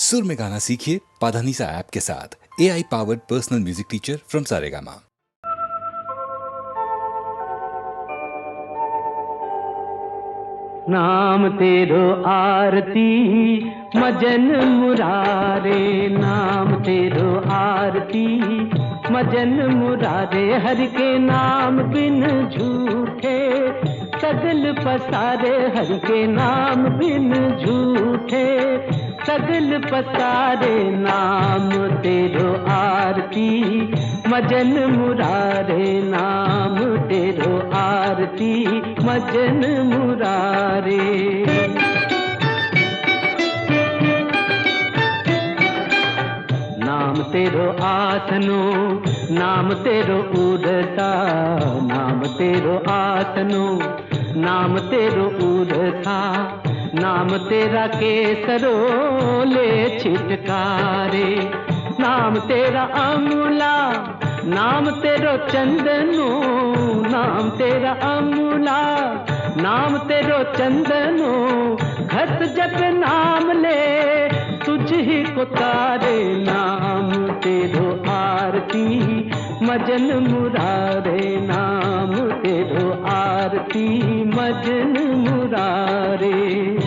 सुर में गाना सीखिए पाधानीसा ऐप के साथ। AI powered personal music teacher from Saregama. नाम तेरो आरती मजन मुरारे, नाम तेरो आरती मजन मुरारे। हर के नाम बिन झूठे सगल पसारे, हर के नाम बिन झूठे सगल पसारे। नाम तेरो आरती मजन मुरारे, नाम तेरो आरती मजन मुरारे। नाम तेरो आसनो, नाम तेरो उड़ता, नाम तेरो आसनो, नाम तेरो उड़ता। नाम तेरा केसरो ले छिटकारे, नाम तेरा अमूला, नाम तेरो चंदनो, नाम तेरा अमूला, नाम तेरो चंदनो। घस जप नाम ले तुझ ही को तारे, नाम तेरो आरती मजन मुरारे, नाम तेरो आरती मजन मुरारे।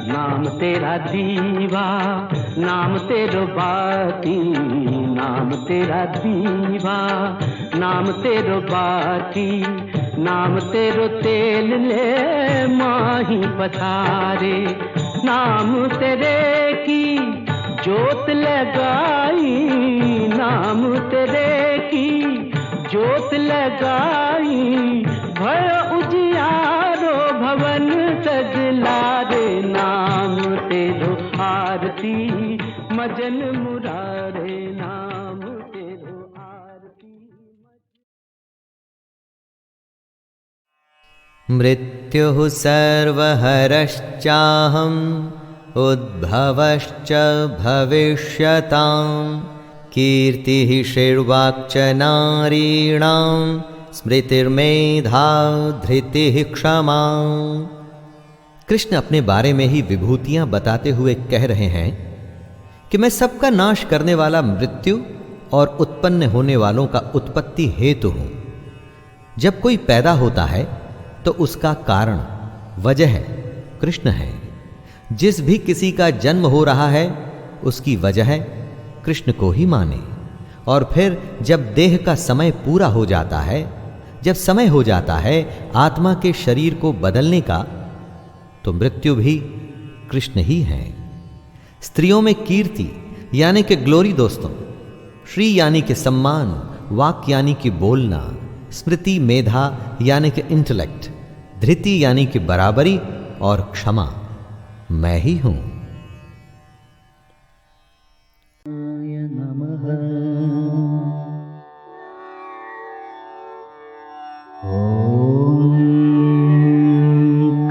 नाम तेरा दीवा, नाम तेरो बाती, नाम तेरा दीवा, नाम तेरो बाती। नाम तेरो तेल ले माही पसारे, नाम तेरे की जोत लगाई, नाम तेरे की जोत लगाई। भय उजियारो भवन सजलारे, नाम तेरो आरती मजन मुरारे, नाम तेरो आरती। मृत्युः सर्वहरश्चाहम् उद्भवश्च भविष्यताम्। कीर्तिः शीर्वाक्च नारीणां स्मृतिर्मेधा धृतिः क्षमा। कृष्ण अपने बारे में ही विभूतियां बताते हुए कह रहे हैं कि मैं सबका नाश करने वाला मृत्यु और उत्पन्न होने वालों का उत्पत्ति हेतु हूं। जब कोई पैदा होता है तो उसका कारण, वजह कृष्ण है। जिस भी किसी का जन्म हो रहा है उसकी वजह कृष्ण को ही माने। और फिर जब देह का समय पूरा हो जाता है, जब समय हो जाता है आत्मा के शरीर को बदलने का, तो मृत्यु भी कृष्ण ही है। स्त्रियों में कीर्ति यानी कि ग्लोरी दोस्तों, श्री यानी कि सम्मान, वाक यानी कि बोलना, स्मृति मेधा यानी कि इंटेलेक्ट, धृति यानी कि बराबरी और क्षमा मैं ही हूं।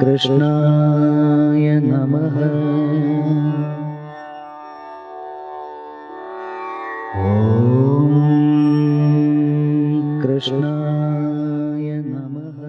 कृष्णाय नमः। ओम कृष्णाय नमः।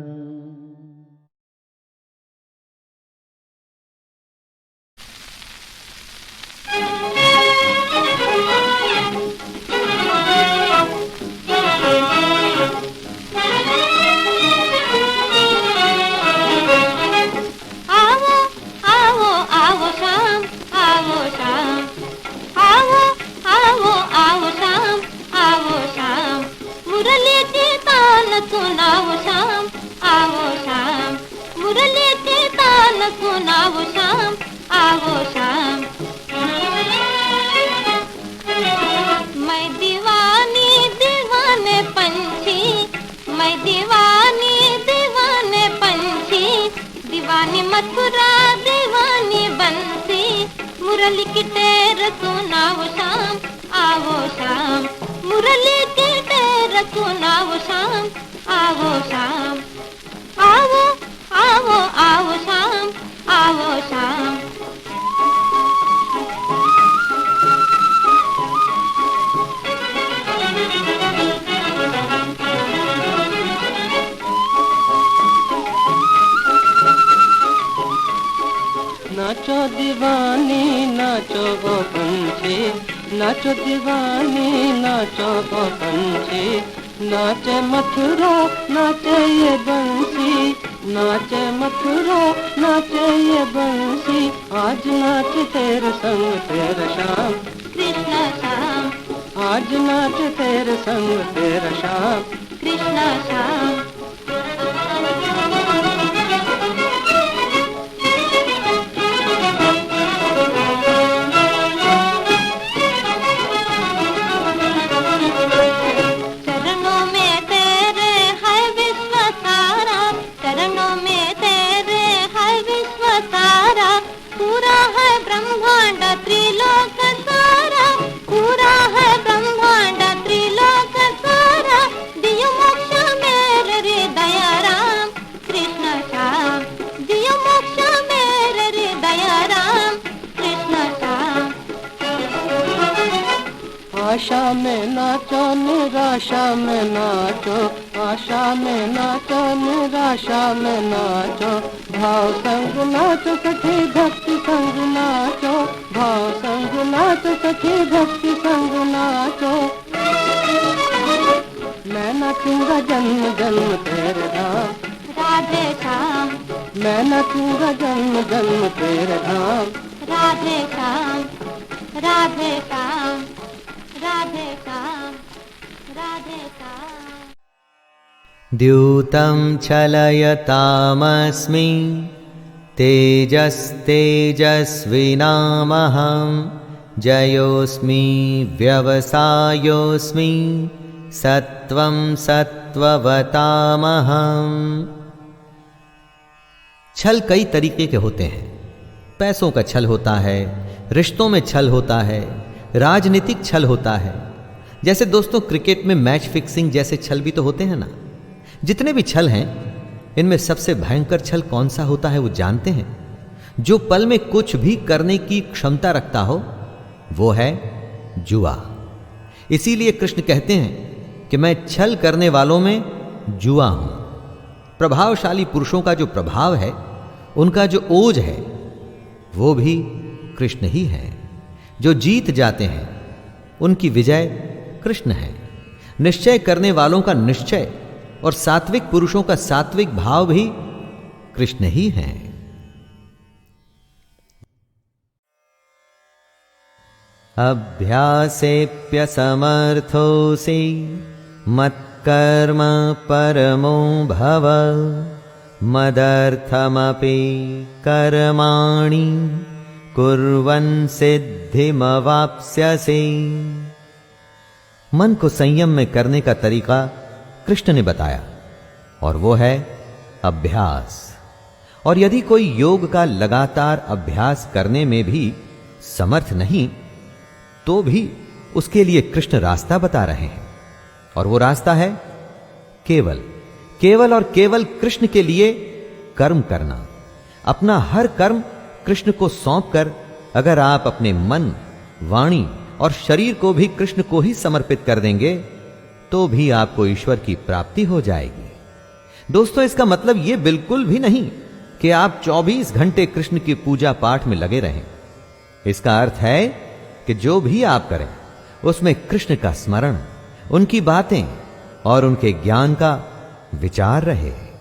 मथुरा दीवानी बंसी, मुरली की टेर सुनाओ शाम, आओ शाम। मुरली की टेर सुनाओ शाम, आओ शाम। आओ आओ आओ शाम, आओ शाम। नाचो दीवानी नाचो ओ पंछी, नाचे मथुरा नाचे ये बंसी, नाचे मथुरा नाचे ये बंसी, आज नाच तेरे संग तेरा श्याम, कृष्ण श्याम, आज नाच तेरे संग तेरा श्याम, कृष्ण श्याम। चरणों में तेरे है विश्व सारा, चरणों में तेरे है विश्व सारा, पूरा है ब्रह्मांड त्रिलोक सारा, पूरा है ब्रह्मांड त्रिलोक सारा, दियो मोक्ष मेरे हृदय राम, कृष्ण श्याम, दियो मोक्ष मेरे हृदय राम, कृष्ण श्याम। आशा में नाचो निराशा में नाचो, आशा में नाचो निराशा में नाचो, भाव संग नाचो सखी भक्ति संग नाचो, भाव संग नाचो सखी भक्ति संग नाचो। मैं नाचूंगा जन्म जन्म तेरे धाम, राधे श्याम, मैं नाचूंगा जन्म जन्म तेरे धाम, राधे श्याम, राधे श्याम, राधे श्याम, राधे श्याम। द्यूतं चलयतामस्मि तेजस्तेजस्विनामहं, जयोऽस्मि व्यवसायोऽस्मि सत्वं सत्ववतामहं। छल कई तरीके के होते हैं। पैसों का छल होता है, रिश्तों में छल होता है, राजनीतिक छल होता है। जैसे दोस्तों क्रिकेट में मैच फिक्सिंग जैसे छल भी तो होते हैं ना। जितने भी छल हैं, इनमें सबसे भयंकर छल कौन सा होता है वो जानते हैं? जो पल में कुछ भी करने की क्षमता रखता हो, वो है जुआ। इसीलिए कृष्ण कहते हैं कि मैं छल करने वालों में जुआ हूं। प्रभावशाली पुरुषों का जो प्रभाव है, उनका जो ओज है, वो भी कृष्ण ही है। जो जीत जाते हैं, उनकी विजय कृष्ण है। निश्चय करने वालों का निश्चय और सात्विक पुरुषों का सात्विक भाव भी कृष्ण ही है। अभ्यासेऽप्यसमर्थोऽसि मत्कर्म परमो भव, मदर्थमपि कर्माणि कुर्वन् सिद्धिमवाप्स्यसि। मन को संयम में करने का तरीका कृष्ण ने बताया, और वो है अभ्यास। और यदि कोई योग का लगातार अभ्यास करने में भी समर्थ नहीं, तो भी उसके लिए कृष्ण रास्ता बता रहे हैं। और वो रास्ता है केवल केवल और केवल कृष्ण के लिए कर्म करना। अपना हर कर्म कृष्ण को सौंपकर अगर आप अपने मन, वाणी और शरीर को भी कृष्ण को ही समर्पित कर देंगे, तो भी आपको ईश्वर की प्राप्ति हो जाएगी। दोस्तों, इसका मतलब यह बिल्कुल भी नहीं कि आप 24 घंटे कृष्ण की पूजा पाठ में लगे रहें। इसका अर्थ है कि जो भी आप करें, उसमें कृष्ण का स्मरण, उनकी बातें और उनके ज्ञान का विचार रहे।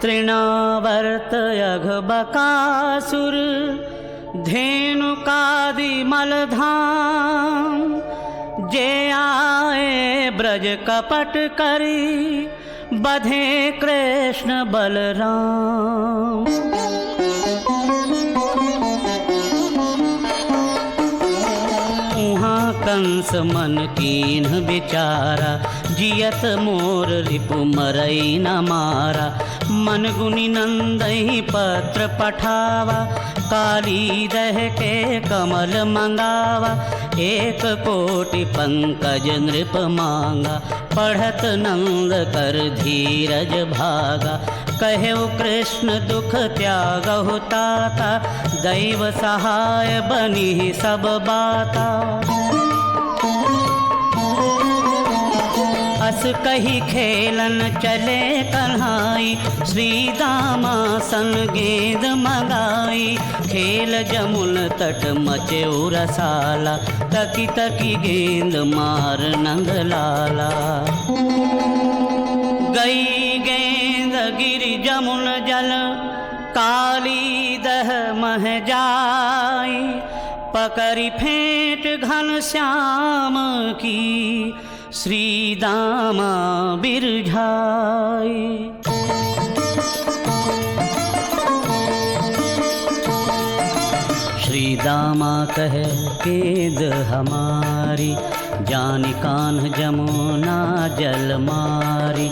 तृणावर्तयघबकासुर धेनुकादिमलधाम, जे आए ब्रज कपट करी बधे कृष्ण बलराम। उहाँ कंस मन कीन्ह विचारा, जियत मोर रिपु मरई न मारा। मन गुनि नंदई पत्र पठावा, काली दह के कमल मंगावा। एक कोटि पंकज नृप मांगा, पढ़त नंद कर धीरज भागा। कहेउ कृष्ण दुख त्यागहु ताता, दैव सहाय बनी सब बाता। अस कही खेलन चले कन्हाई, श्री दामासन गेंद मंगाई। खेल जमुन तट मचे रसाला, तकी तकी गेंद मार नंद लाला। गई गेंद गिरि जमुन जल, काली दह मह जाई। पकड़ी फेंट घन श्याम की, श्री दामा बिरझाई। श्री दामा कहे गेंद हमारी, जानी कान्ह जमुना जल मारी।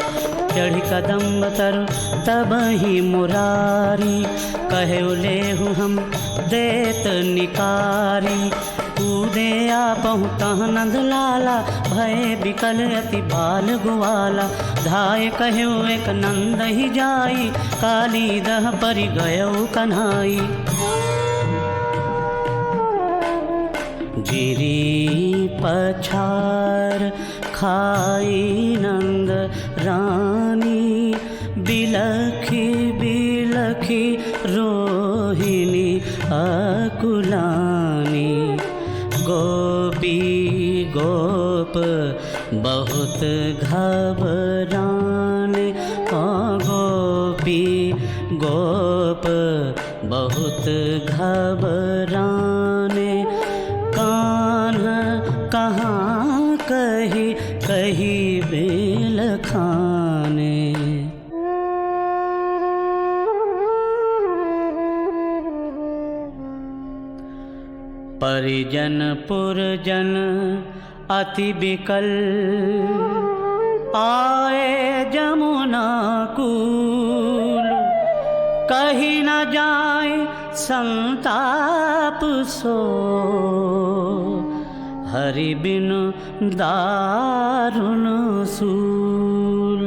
चढ़ी कदम तरु तब ही मुरारी, कहे लेहु हम देत निकारी। कूदे आपहु तह नंद लाला, भय बिकल अति बाल गुवाला। धाय कहो एक नंद ही जाई, काली दह परि गयो कन्हाई। गिरी पछार खाई नंद रानी, बिलखी बिलखी रोहिणी अकुलानी। गोपी गोप बहुत घबराने, गोपी गोप बहुत घबराने। कान्हा कहाँ कही कही बेल खाने। परिजन पुरजन अति बिकल, आए जमुना कूल। कही न जाए संताप सो, हरि बिनु दारुण सूल।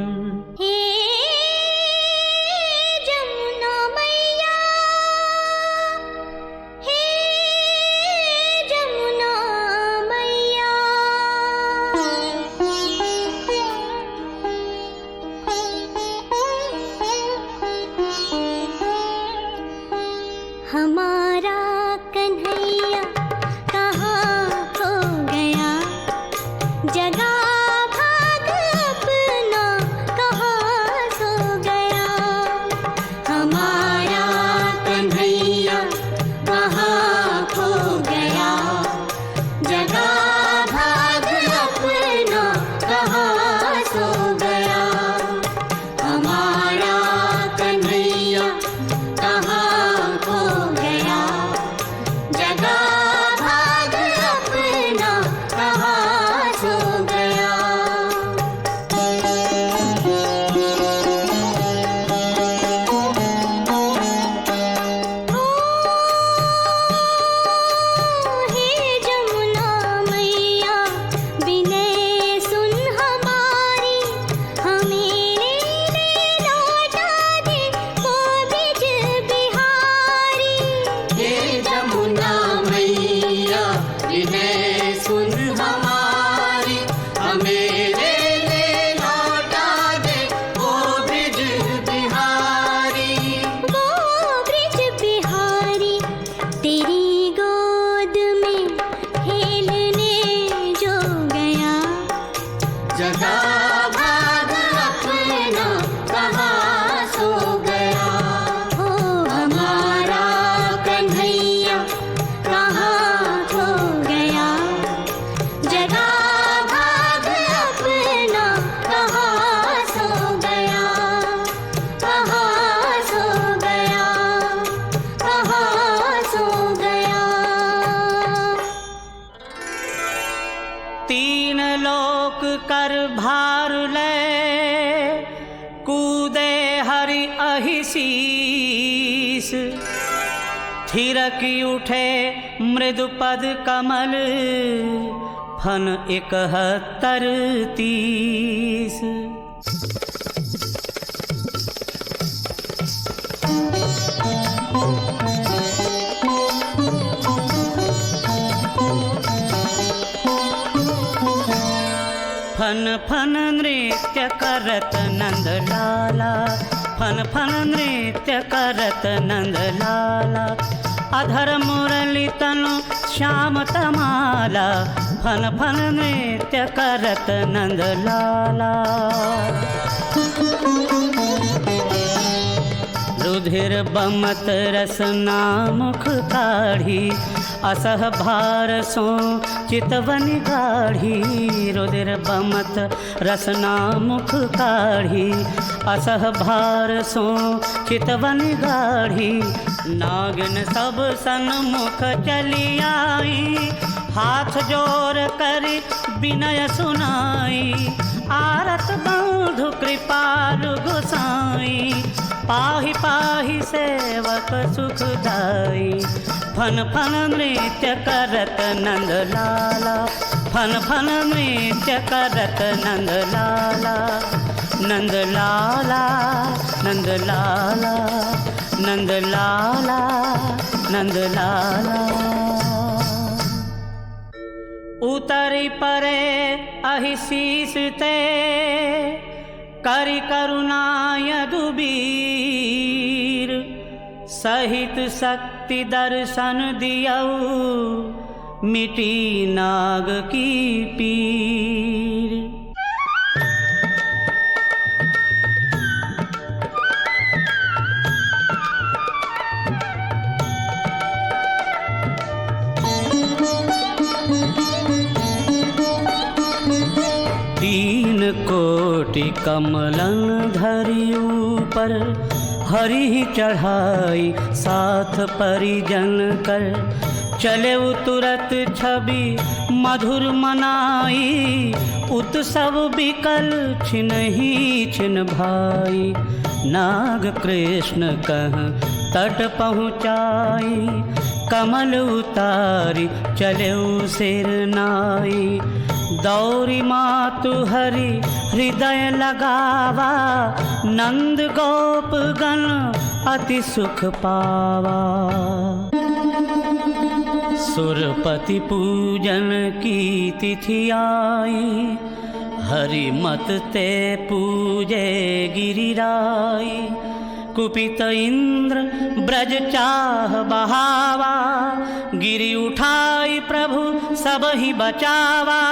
हमारा कन्हैया कहाँ खो गया, जगा भाग अपना कहाँ सो गया। हमारा कन्हैया कहाँ खो गया, जगा भाग अपना कहाँ सो गया। हमारा कन्हैया कहाँ खो गया, जगा थिरकी उठे मृदु पद कमल, फन 71-30। फन फन नृत्य करत नंद लाला, फन फन नृत्य करत नंद लाला। अधर मुरली तनु श्याम तमाला, फन फन नृत्य करत नंद लाला। रुधिर बमत रसना मुख काढ़ी, असह भार सो चितवन गाढ़ी। रुधिर बमत रसना मुख काढ़ी, असह भार सो चितवन गाढ़ी। नागिन सब सन्मुख चली आई, हाथ जोर कर विनय सुनाई। आरत बंधु कृपालु गोसाई, पाहि पाहि सेवक सुखदाई। फन फन नृत्य करत नंद लाला, फन फन नृत्य करत नंद लाला। नंद लाला नंद लाला, नंद लाला नंद लाला। उतरी परे अहि शीस ते, करि करुणा यदुबीर। सहित शक्ति दर्शन दियऊ, मिटी नाग की पीर। तीन कोटि कमलन धरि ऊपर, हरि चढ़ाई साथ परिजन कर। चले तुरत छवि मधुर मनाई, उत्सव बिकल छिनहि छिन भाई। नाग कृष्ण कह तट पहुँचाई, कमल उतारी चले सिर नाई। दौरी मातु हरि हृदय लगावा, नंद गोप गण अति सुख पावा। सुरपति पूजन की तिथि आई, हरि मत ते पूजे गिरिराई। कुपित इंद्र ब्रज चाह बहावा, गिरि उठाई प्रभु सब ही बचावा।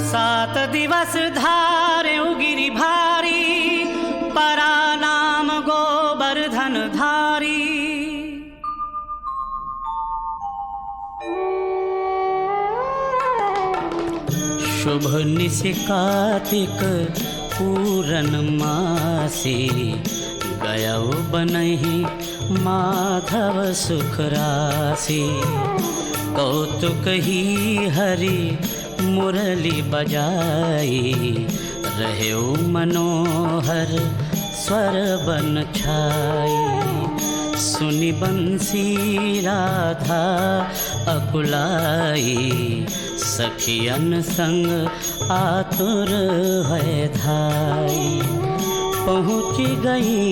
सात दिवस धारे गिरि भारी, परा नाम गोवर्धन धारी। शुभ निशि कार्तिक पूरन मासी, गयौ बनहि माधव सुख राशि। कौतुक ही हरि मुरली बजाई, रहे मनोहर स्वर बन छाई। सुनि बंसी राधा अकुलाई, सखियन संग आतुर है धाई। पहुँच गई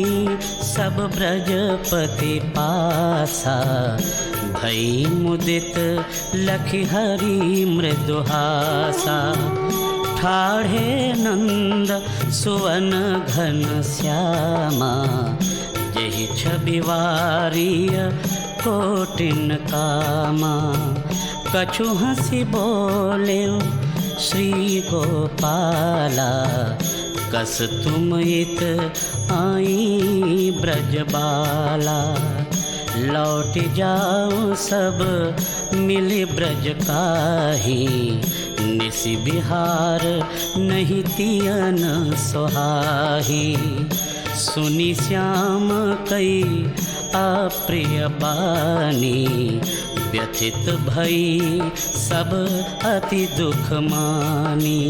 सब ब्रजपति पासा, भई मुदित लखि हरि मृदुहासा। ठाढ़े नंद सुवन घन श्यामा, यही छवि वारिय कोटिन कामा। कछु हंसी बोले श्री गोपाला, कस तुम इत आई ब्रजबाला। लौट जाओ सब मिले ब्रज काही, निसि बिहार नहीं तियन सुहाही। सुनि श्याम कई अप्रिय बानी, व्यथित भई सब अति दुख मानी।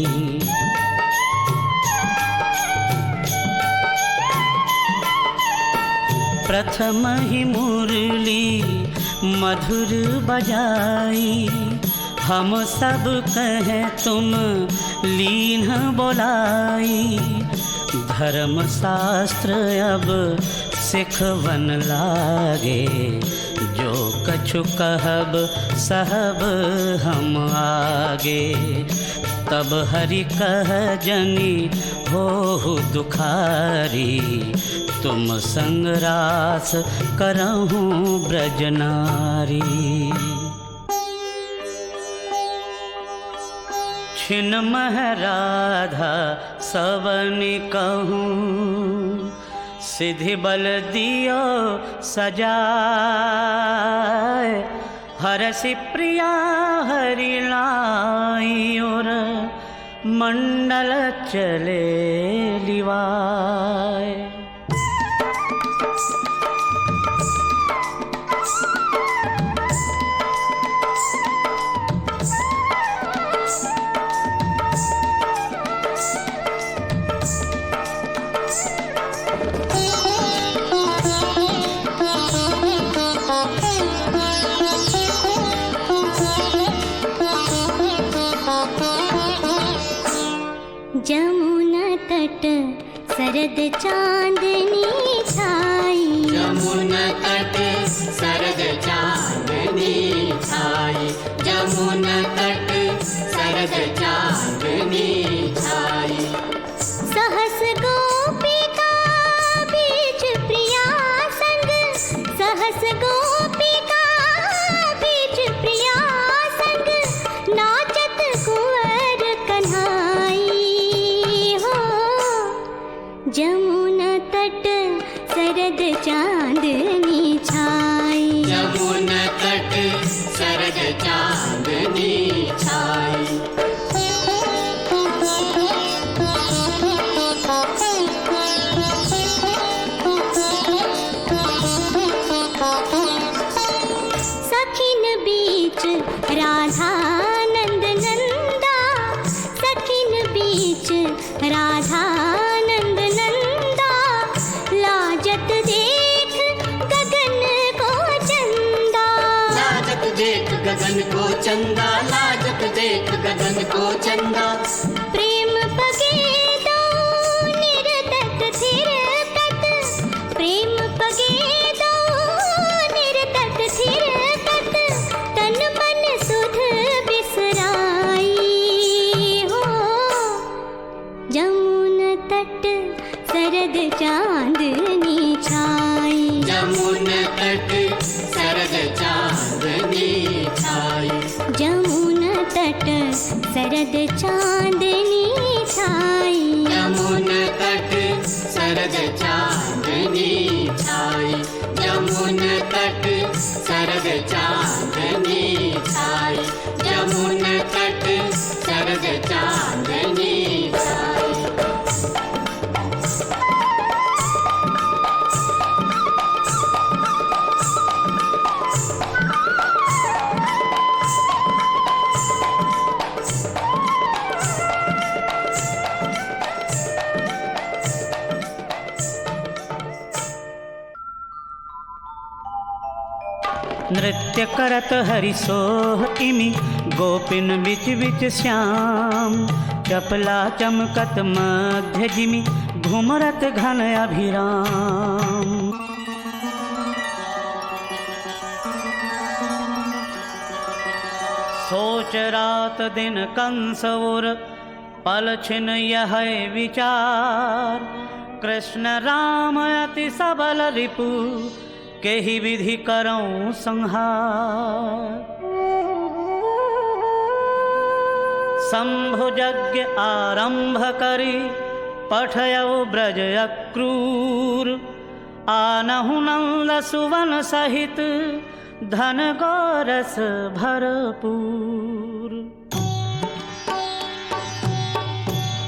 प्रथम ही मुरली मधुर बजाई, हम सब कहें तुम लीन बोलाई। धर्म शास्त्र अब सिखवन लागे, जो कछु कहब सहब हम आगे। तब हरि कह जनी हो दुखारी, तुम संग रास करहूँ ब्रज नारी। छिन मह राधा सवनि कहूँ, सिद्धि बल दियो सजाए। हरसि प्रिया हरि लाई, और मंडल चले लिवाए। जमुना तट सरद चांदनी छाई, जमुना तट सरद चांदनी छाई, जमुना तट सरद चांदनी छाई। सहस गोपिका बीच प्रिया संग, सहस गोपिका बीच प्रिया संग, नाचत कुंवर कन्हाई। जमुना तट सरद चांदनी छाई, जमुना तट सरद चांदनी छाई। सखिन बीच राधा नंद नंदा, सखिन बीच राधा नंद नंदा, लाजत देख गगन को चंदा। लाजत देख गगन को चंदा, लाजत देख गगन को चंदा। प्रेम पगे दो निरतत थिरकत, प्रेम पगे दो निरतत थिरकत, तन मन सुध बिसराई। हो जमुना तट सरद चांदनी छाई, जमुना तट सरद चांदनी छाई, जमुना तट सरद चांदनी छाई। जमुना तट सरद चांदनी छाई, जमुना तट सरद चांदनी छाई, जमुना तट सरद चांदनी छाई। नृत्य करत हरि सोह इमि, गोपिन बिच बिच श्याम। चपला चमकत मध्य जिमि, घुमरत घन अभिराम। सोच रात दिन कंस उर, पल छिन यह विचार। कृष्ण राम अति सबल रिपु, केहि विधि करऊं संहार। शंभु यज्ञ आरंभ करी, पठयऊ ब्रज अक्रूर। आनहु नंद सुवन सहित, धन गोरस भरपूर।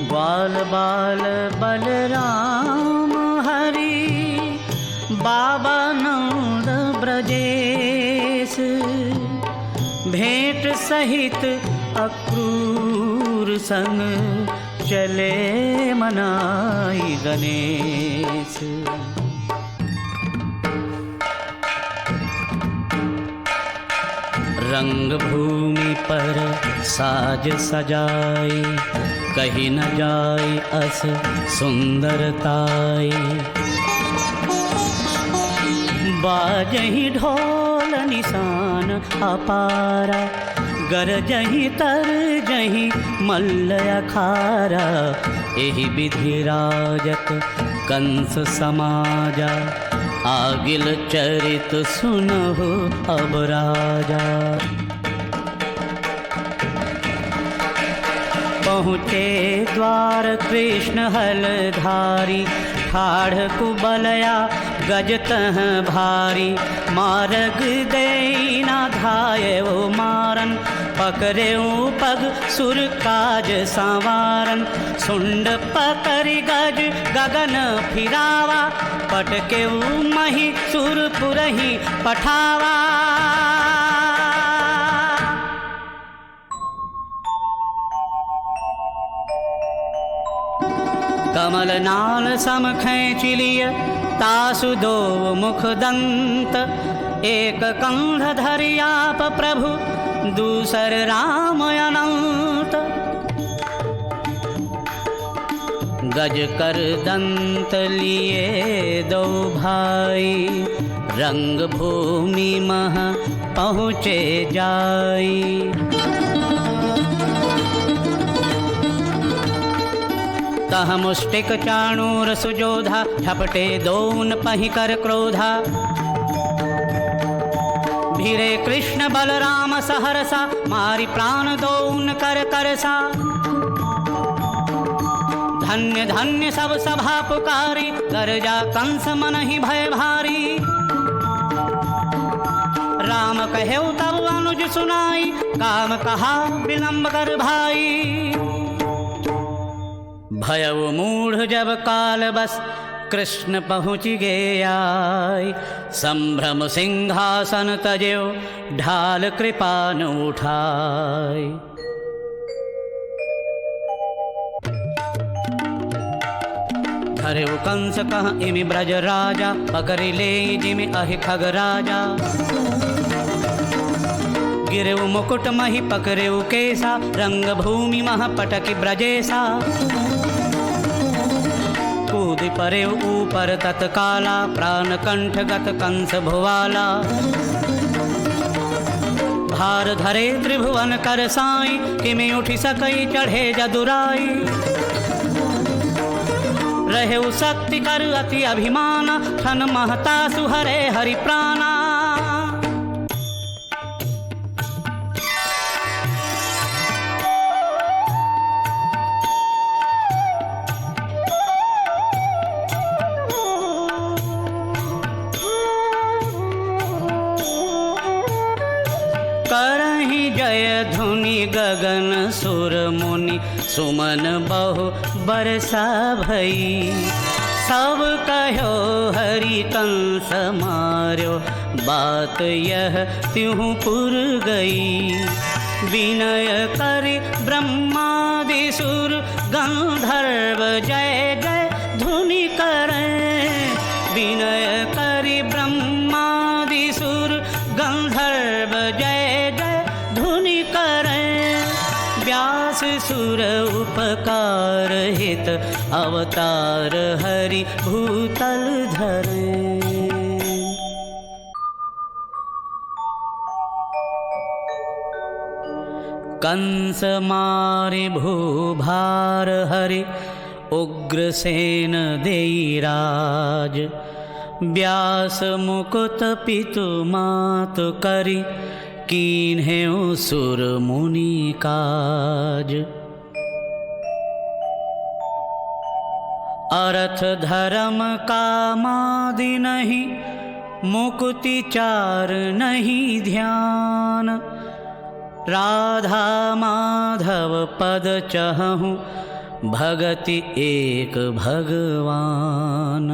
ग्वाल बाल बलराम हरि, बाबा नंद ब्रजेश, भेंट सहित अक्रूर संग चले मनाई गणेश। रंग भूमि पर साज सजाए, कहीं न जाए अस सुंदरताई। बाजही ढोल निशान अपारा, गरजही तरजही मल्ल अखारा। एहि विधि राजत कंस समाजा, आगिल चरित सुनहु अब राजा। पहुँचे द्वार कृष्ण हलधारी, ठाढ़ कुबलया गज तह भारी। मार्ग देना धाये वो मारन, पकड़े पग सुर काज संवारन। सुंड पकड़ गज गगन फिरावा, पटके मही सुर पुरही पठावा। कमल नाल सम खैंचि लिय, तासु दो मुख दंत। एक कंध धरियाप प्रभु, दूसर राम अनंत। गज कर दंत लिए दो भाई, रंग भूमि मह पहुँचे जाई। तह मुष्टिक चाणूर सुजोधा, झपटे दोन पहि कर क्रोधा। भीरे कृष्ण बलराम सहरसा, मारी प्राण दोन कर करसा। धन्य धन्य सब सभा पुकारी, गर्जा कंस मन ही भय भारी। राम कहे तब अनुज सुनाई, काम कहा विलंब कर भाई। भयउ मूढ़ जब काल बस, कृष्ण पहुँच गए आय। संभ्रम सिंहासन तजेऊ, ढाल कृपा न उठाय। धरेऊ कंस कह इमि ब्रज राजा, पकड़ि ले जिमि अहि खग राजा। गिरेऊ मुकुट मही पकड़ेऊ केसा, रंग भूमि मह पटकि ब्रजेसा। कूद परे ऊपर तत्काला, प्राण कंठ गत कंस भुवाला। भार धरे त्रिभुवन कर साई, किमि उठि सकई चढ़े जदुराई। रहेउ शक्ति कर अति अभिमाना, ठन महता सुहरे हरि प्राणा। करहि जय धुनि गगन सुर मुनि, सुमन बहु बरसा भई। सब कहो हरि कंस मार्यो, बात यह त्यों पुर गई। विनय करि ब्रह्मादि सुर, गंधर्व जय जय धुनि करें। विनय करि ब्रह्मादि सुर, गंधर्व जय जय धुनि करें। व्यास सुर उपकार हित, अवतार हरि भूतल धरे। कंस मारि भूभार हरि, उग्रसेन देई राज। व्यास मुकुट पितु मातु करि, कीन्हेउ सुर मुनि काज। अर्थ धर्म कामादि नहीं, मुकुति चार नहीं ध्यान। राधा माधव पद चहूँ, भगति एक भगवान।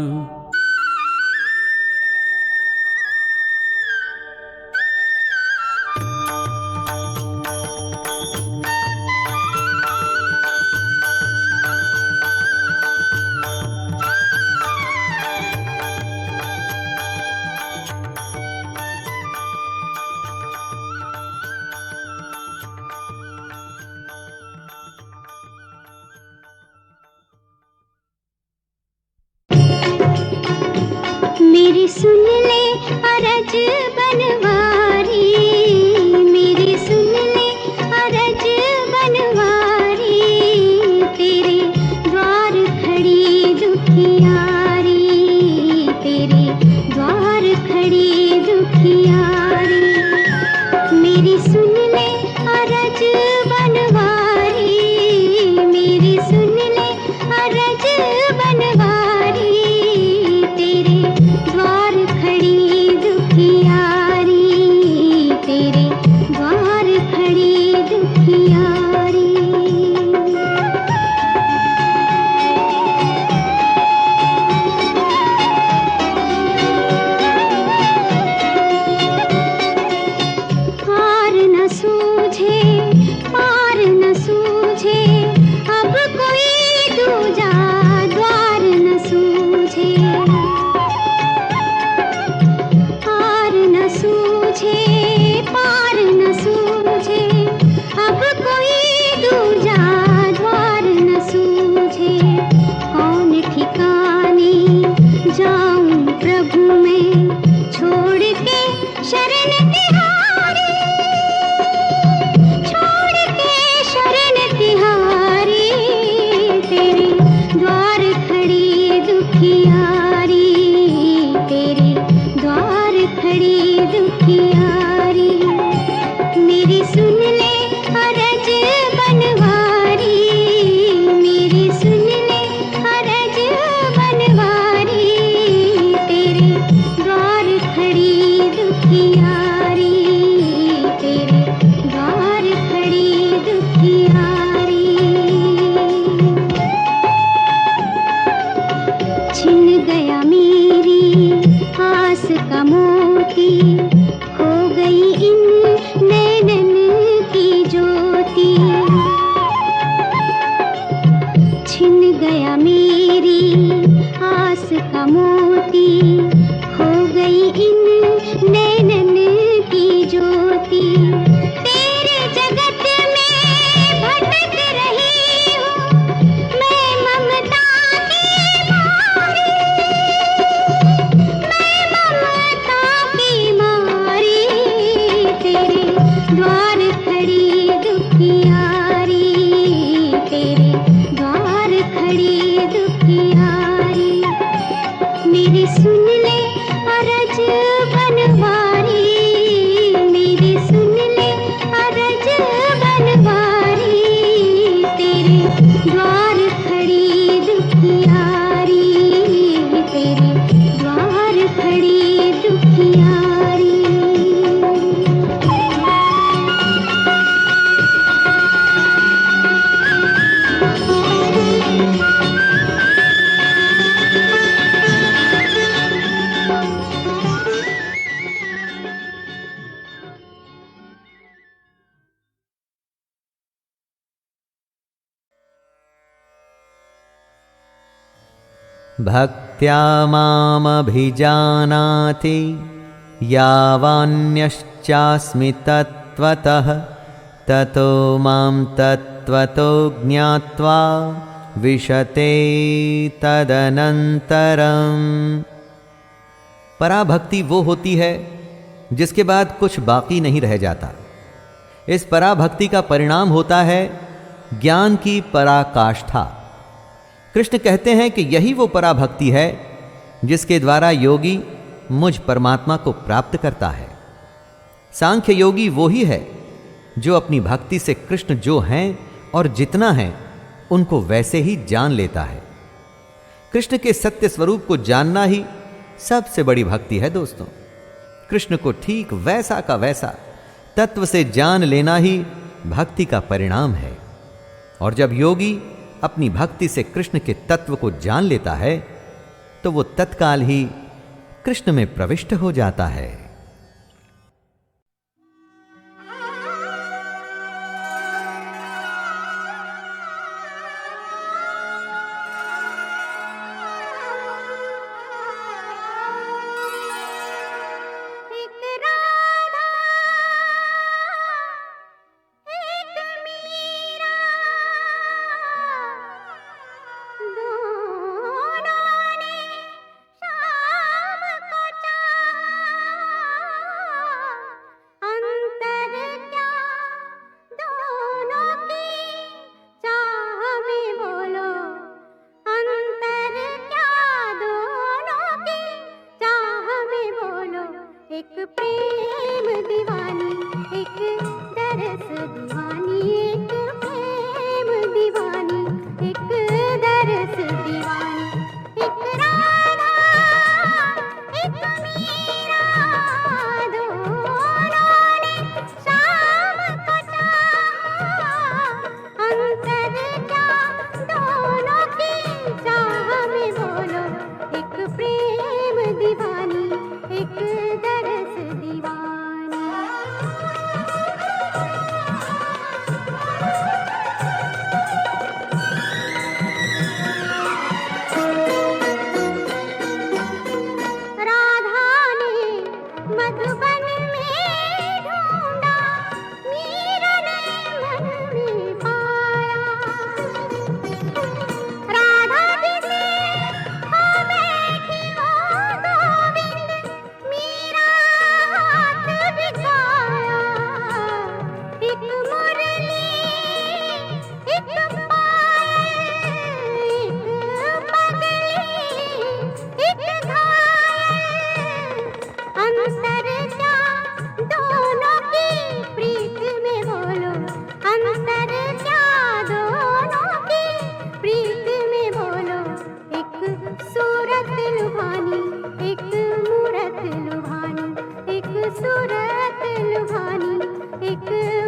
मेरी सुन ले अरज बनवारी, मेरी सुन ले अरज बनवारी, तेरे द्वार खड़ी दुखियारी, तेरे द्वार खड़ी दुखियारी। मेरी सुन ले अरज बनवारी, मेरी सुन ले अरज बनवारी, तेरे द्वार खड़ी दुखियारी, तेरे द्वार खड़ी दुखियारी। पार न सूझे, पार न सूझे, अब कोई दूजा द्वार न सूझे। पार न सूझे, पार न सूझे, अब कोई दूजा द्वार न सूझे। कौन ठिकाने जाऊं प्रभु मैं, छोड़ के शरण तिहारी, छोड़ के शरण तिहारी, तेरे द्वार खड़ी दुखियारी, तेरे द्वार खड़ी दुखियारी। मेरी सुन ले अरज बनवारी, मेरी सुन ले अरज बनवारी, तेरे द्वार खड़ी दुखियारी, तेरे द्वार खड़ी दुखियारी। छिन गया मेरी आस का मोती, खो गई इन नैनन की ज्योति। छिन गया मेरी आस का मोती, खो गई इन नैनन की ज्योति। तेरे जगत में भटक रही हूँ मैं ममता की मारी, मैं ममता की मारी, तेरे द्वार खड़ी दुखियारी, तेरे द्वार खड़ी दुखियारी। मेरी सुन ले अरज बनवारी, मेरी सुन ले अरज बनवारी, तेरे द्वार खड़ी दुखियारी, तेरे द्वार खड़ी दुखियारी। भक्त्या मामभिजानाति यावान्यश्चास्मि तत्त्वतः, ततो मां तत्त्वतो ज्ञात्वा विशते तदनन्तरम्। पराभक्ति वो होती है जिसके बाद कुछ बाकी नहीं रह जाता। इस पराभक्ति का परिणाम होता है ज्ञान की पराकाष्ठा। कृष्ण कहते हैं कि यही वो पराभक्ति है जिसके द्वारा योगी मुझ परमात्मा को प्राप्त करता है। सांख्य योगी वो ही है जो अपनी भक्ति से कृष्ण जो हैं और जितना है उनको वैसे ही जान लेता है। कृष्ण के सत्य स्वरूप को जानना ही सबसे बड़ी भक्ति है दोस्तों। कृष्ण को ठीक वैसा का वैसा तत्व से जान लेना ही भक्ति का परिणाम है। और जब योगी अपनी भक्ति से कृष्ण के तत्व को जान लेता है तो वो तत्काल ही कृष्ण में प्रविष्ट हो जाता है। लुभानी, एक